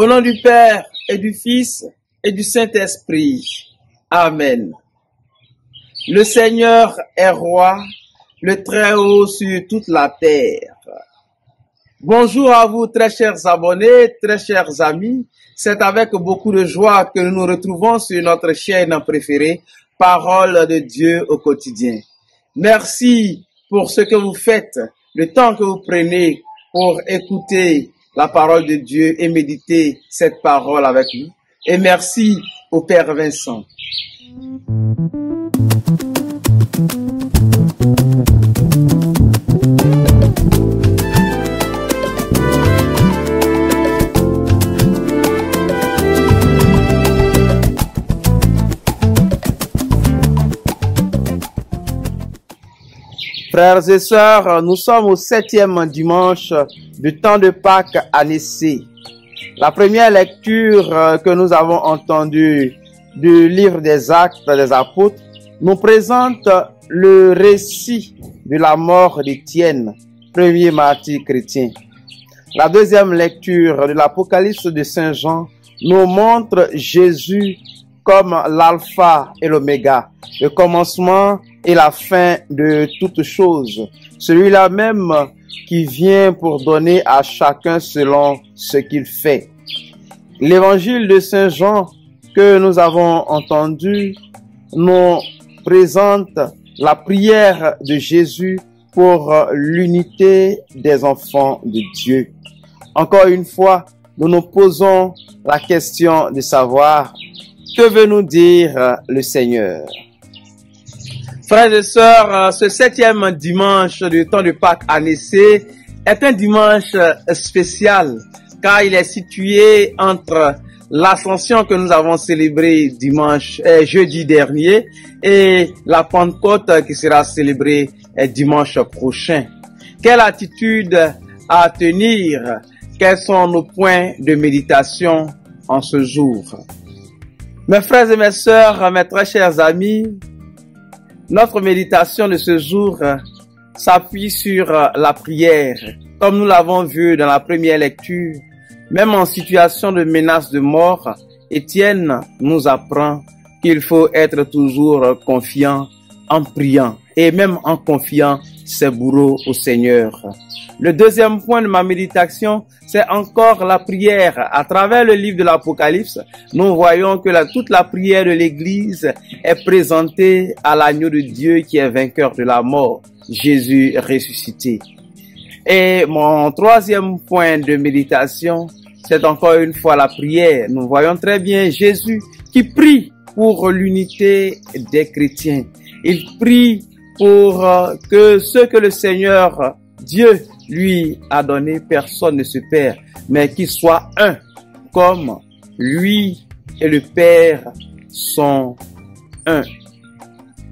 Au nom du Père et du Fils et du Saint-Esprit. Amen. Le Seigneur est roi, le Très-Haut sur toute la terre. Bonjour à vous, très chers abonnés, très chers amis. C'est avec beaucoup de joie que nous nous retrouvons sur notre chaîne préférée, Parole de Dieu au quotidien. Merci pour ce que vous faites, le temps que vous prenez pour écouter la parole de Dieu et méditer cette parole avec nous. Et merci au Père Vincent. Frères et sœurs, nous sommes au 7e dimanche du temps de Pâques année C. La première lecture que nous avons entendue du livre des Actes des Apôtres nous présente le récit de la mort d'Étienne, premier martyr chrétien. La deuxième lecture de l'Apocalypse de Saint Jean nous montre Jésus comme l'alpha et l'oméga, le commencement et la fin de toutes choses. Celui-là même qui vient pour donner à chacun selon ce qu'il fait. L'évangile de Saint Jean que nous avons entendu nous présente la prière de Jésus pour l'unité des enfants de Dieu. Encore une fois, nous nous posons la question de savoir que veut nous dire le Seigneur. Frères et sœurs, ce 7e dimanche du temps de Pâques année C est un dimanche spécial car il est situé entre l'ascension que nous avons célébrée jeudi dernier et la Pentecôte qui sera célébrée dimanche prochain. Quelle attitude à tenir? Quels sont nos points de méditation en ce jour? Mes frères et mes sœurs, mes très chers amis, notre méditation de ce jour s'appuie sur la prière. Comme nous l'avons vu dans la première lecture, même en situation de menace de mort, Étienne nous apprend qu'il faut être toujours confiant en priant et même en confiant ses bourreaux au Seigneur. Le deuxième point de ma méditation, c'est encore la prière. À travers le livre de l'Apocalypse, nous voyons que toute la prière de l'Église est présentée à l'agneau de Dieu qui est vainqueur de la mort, Jésus ressuscité. Et mon troisième point de méditation, c'est encore une fois la prière. Nous voyons très bien Jésus qui prie pour l'unité des chrétiens. Il prie pour que ce que le Seigneur Dieu lui a donné, personne ne se perd, mais qu'il soit un, comme lui et le Père sont un.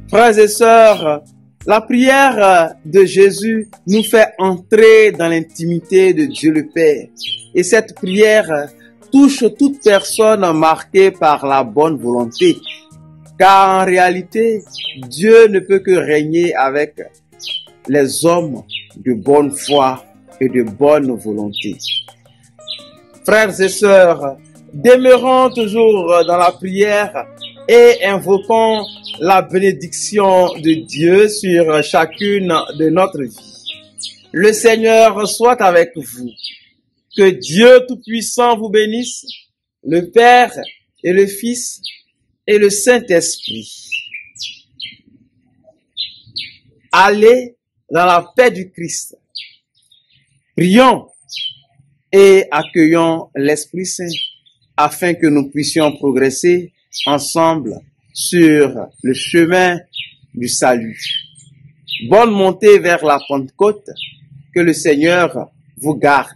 Frères et sœurs, la prière de Jésus nous fait entrer dans l'intimité de Dieu le Père. Et cette prière touche toute personne marquée par la bonne volonté. Car en réalité, Dieu ne peut que régner avec les hommes de bonne foi et de bonne volonté. Frères et sœurs, demeurons toujours dans la prière et invoquons la bénédiction de Dieu sur chacune de notre vie. Le Seigneur soit avec vous. Que Dieu Tout-Puissant vous bénisse, le Père et le Fils et le Saint-Esprit. Allez dans la paix du Christ. Prions et accueillons l'Esprit Saint afin que nous puissions progresser ensemble sur le chemin du salut. Bonne montée vers la Pentecôte, que le Seigneur vous garde.